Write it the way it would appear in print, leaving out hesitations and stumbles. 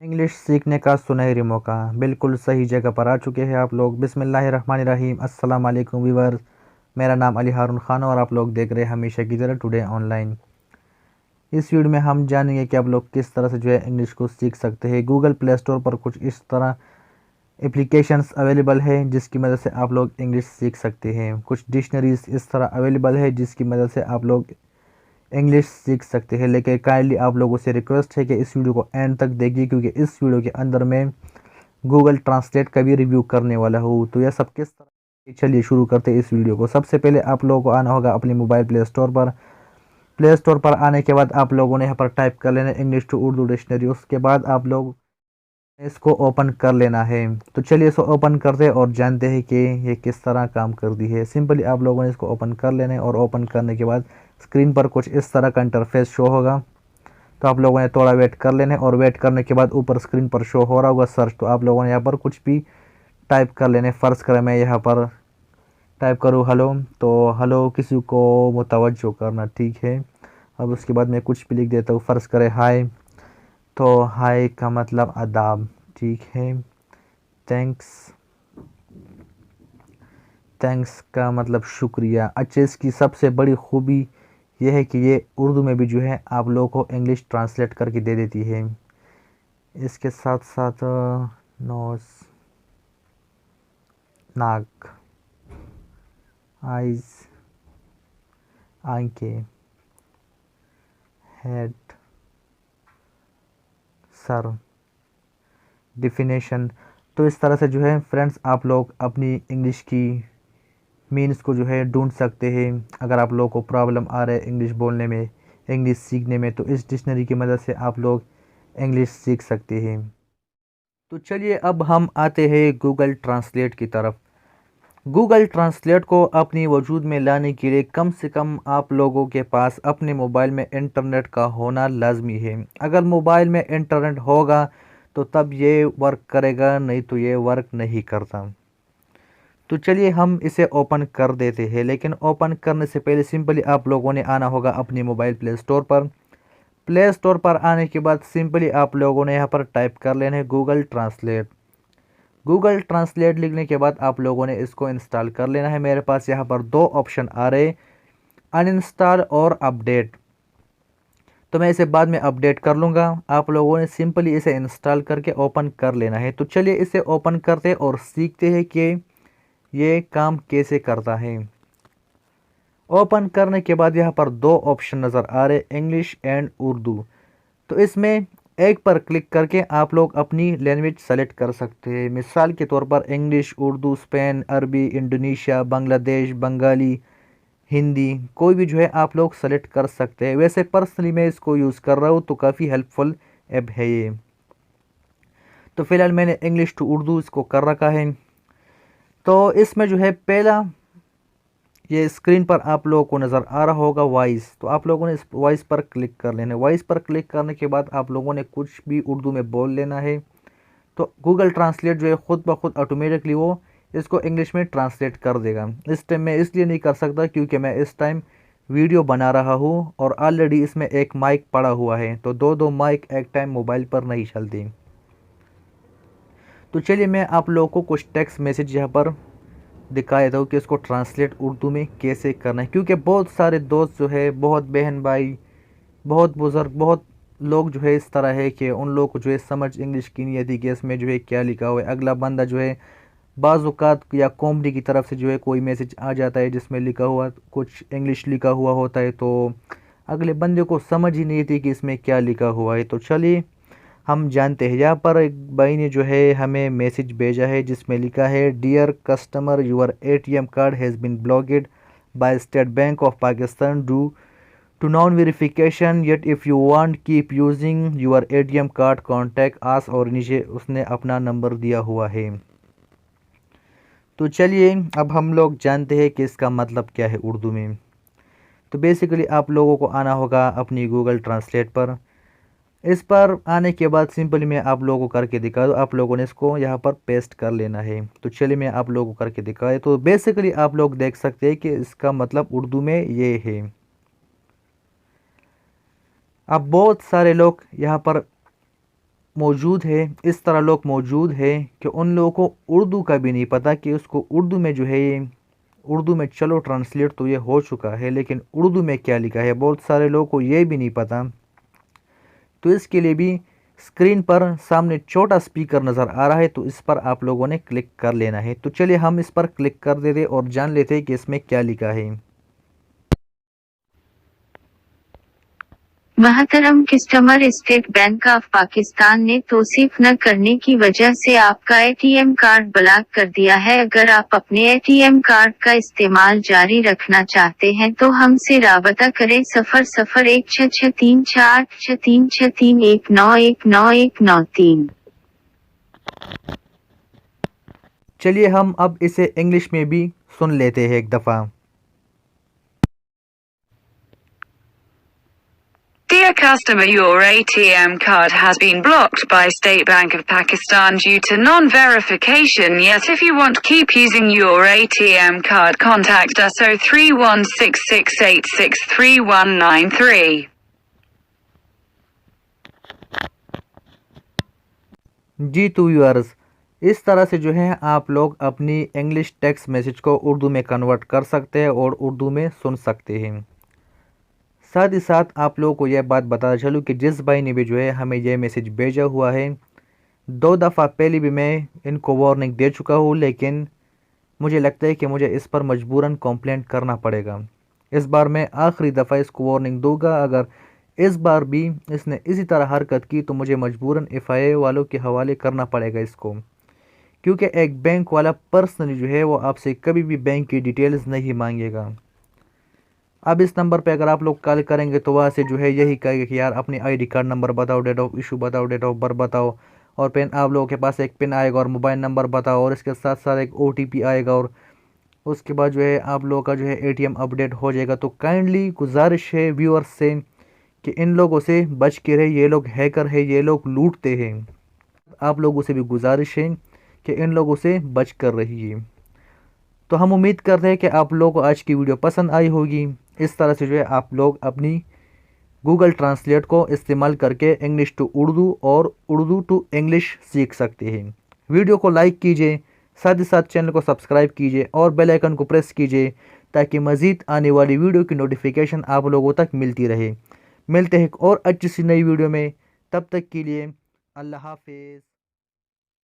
English सीखने का सुनहरी मौका बिल्कुल सही जगह पर आ चुके हैं आप लोग। बिस्मिल्लाहिर्रहमानिर्रहीम, अस्सलाम वालेकुम व्यूअर्स। मेरा नाम अली हारून खान और आप लोग देख रहे हैं हमेशा की तरह टुडे ऑनलाइन। इस वीडियो में हम जानेंगे कि आप लोग किस तरह से इंग्लिश को सीख सकते हैं। गूगल प्ले स्टोर पर कुछ इस तरह एप्लीकेशंस अवेलेबल है जिसकी मदद से आप लोग इंग्लिश सीख सकते हैं। कुछ डिक्शनरीज इस तरह अवेलेबल है जिसकी मदद से आप लोग इंग्लिश सीख सकते हैं। लेकिन काइंडली आप लोगों से रिक्वेस्ट है कि इस वीडियो को एंड तक देखिए, क्योंकि इस वीडियो के अंदर मैं गूगल ट्रांसलेट का भी रिव्यू करने वाला हूँ। तो यह सब किस तरह, चलिए शुरू करते हैं इस वीडियो को। सबसे पहले आप लोगों को आना होगा अपने मोबाइल प्ले स्टोर पर। प्ले स्टोर पर आने के बाद आप लोगों ने यहाँ पर टाइप कर लेना इंग्लिश टू उर्दू डिक्शनरी। उसके बाद आप लोग इसको ओपन कर लेना है। तो चलिए इसको ओपन करते हैं और जानते हैं कि ये किस तरह काम करती है। सिंपली आप लोगों ने इसको ओपन कर लेना है और ओपन करने के बाद स्क्रीन पर कुछ इस तरह का इंटरफेस शो होगा। तो आप लोगों ने थोड़ा वेट कर लेना है और वेट करने के बाद ऊपर स्क्रीन पर शो हो रहा होगा सर्च। तो आप लोगों ने यहाँ पर कुछ भी टाइप कर लेने। फ़र्ज़ करें मैं यहाँ पर टाइप करूँ हेलो, तो हेलो किसी को मुतवज्जो करना, ठीक है। अब उसके बाद मैं कुछ भी लिख देता हूँ। फ़र्ज़ करें हाय, तो हाय का मतलब आदाब, ठीक है। थैंक्स, थैंक्स का मतलब शुक्रिया। अच्छा, इसकी सबसे बड़ी खूबी यह है कि ये उर्दू में भी आप लोगों को इंग्लिश ट्रांसलेट करके दे देती है। इसके साथ साथ नोज़, नाक, आइज़, आंखें, हेड, सर, डिफिनेशन। तो इस तरह से फ्रेंड्स आप लोग अपनी इंग्लिश की मीन्स को ढूंढ सकते हैं। अगर आप लोगों को प्रॉब्लम आ रहा है इंग्लिश बोलने में, इंग्लिश सीखने में, तो इस डिक्शनरी की मदद से आप लोग इंग्लिश सीख सकते हैं। तो चलिए अब हम आते हैं गूगल ट्रांसलेट की तरफ। गूगल ट्रांसलेट को अपनी वजूद में लाने के लिए कम से कम आप लोगों के पास अपने मोबाइल में इंटरनेट का होना लाजमी है। अगर मोबाइल में इंटरनेट होगा तो तब ये वर्क करेगा, नहीं तो ये वर्क नहीं करता। तो चलिए हम इसे ओपन कर देते हैं। लेकिन ओपन करने से पहले सिंपली आप लोगों ने आना होगा अपने मोबाइल प्ले स्टोर पर। प्ले स्टोर पर आने के बाद सिंपली आप लोगों ने यहाँ पर टाइप कर लेना है गूगल ट्रांसलेट। गूगल ट्रांसलेट लिखने के बाद आप लोगों ने इसको इंस्टॉल कर लेना है। मेरे पास यहाँ पर दो ऑप्शन आ रहे, अनइंस्टॉल और अपडेट। तो मैं इसे बाद में अपडेट कर लूँगा। आप लोगों ने सिंपली इसे इंस्टॉल करके ओपन कर लेना है। तो चलिए इसे ओपन करते और सीखते हैं कि ये काम कैसे करता है। ओपन करने के बाद यहाँ पर दो ऑप्शन नज़र आ रहे, इंग्लिश एंड उर्दू। तो इसमें एक पर क्लिक करके आप लोग अपनी लैंग्वेज सेलेक्ट कर सकते हैं। मिसाल के तौर पर इंग्लिश, उर्दू, स्पेन, अरबी, इंडोनेशिया, बांग्लादेश, बंगाली, हिंदी, कोई भी आप लोग सेलेक्ट कर सकते हैं। वैसे पर्सनली मैं इसको यूज़ कर रहा हूँ तो काफ़ी हेल्पफुल ऐप है ये। तो फ़िलहाल मैंने इंग्लिश टू उर्दू इसको कर रखा है। तो इसमें पहला ये स्क्रीन पर आप लोगों को नज़र आ रहा होगा वॉइस। तो आप लोगों ने इस वॉइस पर क्लिक कर लेना है। वॉइस पर क्लिक करने के बाद आप लोगों ने कुछ भी उर्दू में बोल लेना है। तो गूगल ट्रांसलेट ख़ुद ब खुद ऑटोमेटिकली वो इसको इंग्लिश में ट्रांसलेट कर देगा। इस टाइम मैं इसलिए नहीं कर सकता क्योंकि मैं इस टाइम वीडियो बना रहा हूँ और ऑलरेडी इसमें एक माइक पड़ा हुआ है। तो दो दो माइक एक टाइम मोबाइल पर नहीं चलती। तो चलिए मैं आप लोगों को कुछ टेक्स्ट मैसेज यहाँ पर दिखा देता हूँ कि इसको ट्रांसलेट उर्दू में कैसे करना है। क्योंकि बहुत सारे दोस्त बहुत बहन भाई, बहुत बुज़ुर्ग, बहुत लोग इस तरह है कि उन लोगों को समझ इंग्लिश की नहीं आती कि इसमें क्या लिखा हुआ है। अगला बंदा बाज़-औक़ात या कॉमेडी की तरफ से कोई मैसेज आ जाता है जिसमें लिखा हुआ कुछ इंग्लिश लिखा हुआ होता है, तो अगले बंदे को समझ ही नहीं आती कि इसमें क्या लिखा हुआ है। तो चलिए हम जानते हैं। यहाँ पर एक भाई ने हमें मैसेज भेजा है जिसमें लिखा है, dear customer, your ATM card has been blocked by State Bank of Pakistan due to non verification, yet if you want keep using your ATM card contact us, और नीचे उसने अपना नंबर दिया हुआ है। तो चलिए अब हम लोग जानते हैं कि इसका मतलब क्या है उर्दू में। तो बेसिकली आप लोगों को आना होगा अपनी गूगल ट्रांसलेट पर। इस पर आने के बाद सिंपली मैं आप लोगों को करके दिखा दूँ। आप लोगों ने इसको यहाँ पर पेस्ट कर लेना है। तो चलिए मैं आप लोगों को करके दिखाए। तो बेसिकली आप लोग देख सकते हैं कि इसका मतलब उर्दू में ये है। अब बहुत सारे लोग यहाँ पर मौजूद है, इस तरह लोग मौजूद हैं कि उन लोगों को उर्दू का भी नहीं पता कि उसको उर्दू में जो है ये उर्दू में चलो ट्रांसलेट तो ये हो चुका है, लेकिन उर्दू में क्या लिखा है बहुत सारे लोगों को ये भी नहीं पता। तो इसके लिए भी स्क्रीन पर सामने छोटा स्पीकर नज़र आ रहा है, तो इस पर आप लोगों ने क्लिक कर लेना है। तो चलिए हम इस पर क्लिक कर देते और जान लेते हैं कि इसमें क्या लिखा है। महतरम customer, State Bank of Pakistan ने तौसीफ न करने की वजह से आपका एटीएम कार्ड ब्लॉक कर दिया है। अगर आप अपने एटीएम कार्ड का इस्तेमाल जारी रखना चाहते हैं तो हमसे राबता करें। 00166363631919193। चलिए हम अब इसे इंग्लिश में भी सुन लेते हैं एक दफ़ा। Dear customer, your ATM card has been blocked by State Bank of Pakistan due to non-verification. Yet if you want to keep using your ATM card, contact us 031668639193. जी टू व्यूअर्स, इस तरह से जो है आप लोग अपनी इंग्लिश टेक्स्ट मैसेज को उर्दू में कन्वर्ट कर सकते हैं और उर्दू में सुन सकते हैं। साथ ही साथ आप लोगों को यह बात बताता चलूँ कि जिस भाई ने भी जो है हमें यह मैसेज भेजा हुआ है, 2 दफ़ा पहले भी मैं इनको वार्निंग दे चुका हूँ, लेकिन मुझे लगता है कि मुझे इस पर मजबूरन कंप्लेंट करना पड़ेगा। इस बार मैं आखिरी दफ़ा इसको वार्निंग दूंगा। अगर इस बार भी इसने इसी तरह हरकत की तो मुझे मजबूरन FIA वालों के हवाले करना पड़ेगा इसको, क्योंकि एक बैंक वाला पर्सनली जो है वो आपसे कभी भी बैंक की डिटेल्स नहीं मांगेगा। अब इस नंबर पे अगर आप लोग कॉल करेंगे तो वहाँ से जो है यही कहेगा कि यार अपनी ID कार्ड नंबर बताओ, डेट ऑफ इशू बताओ, डेट ऑफ बर्थ बताओ, और पिन आप लोगों के पास एक पिन आएगा और मोबाइल नंबर बताओ, और इसके साथ साथ एक OTP आएगा, और उसके बाद जो है आप लोगों का जो है ATM अपडेट हो जाएगा। तो काइंडली गुजारिश है व्यूअर्स से कि इन लोगों से बच के रहे, ये लोग हैकर है, ये लोग लूटते हैं। आप लोगों से भी गुजारिश है कि इन लोगों से बच कर रहिए। तो हम उम्मीद करते हैं कि आप लोगों को आज की वीडियो पसंद आई होगी। इस तरह से जो है आप लोग अपनी गूगल ट्रांसलेट को इस्तेमाल करके इंग्लिश टू उर्दू और उर्दू टू इंग्लिश सीख सकते हैं। वीडियो को लाइक कीजिए, साथ ही साथ चैनल को सब्सक्राइब कीजिए और बेल आइकन को प्रेस कीजिए ताकि मज़ीद आने वाली वीडियो की नोटिफिकेशन आप लोगों तक मिलती रहे। मिलते हैं एक और अच्छी सी नई वीडियो में, तब तक के लिए अल्लाह हाफिज़।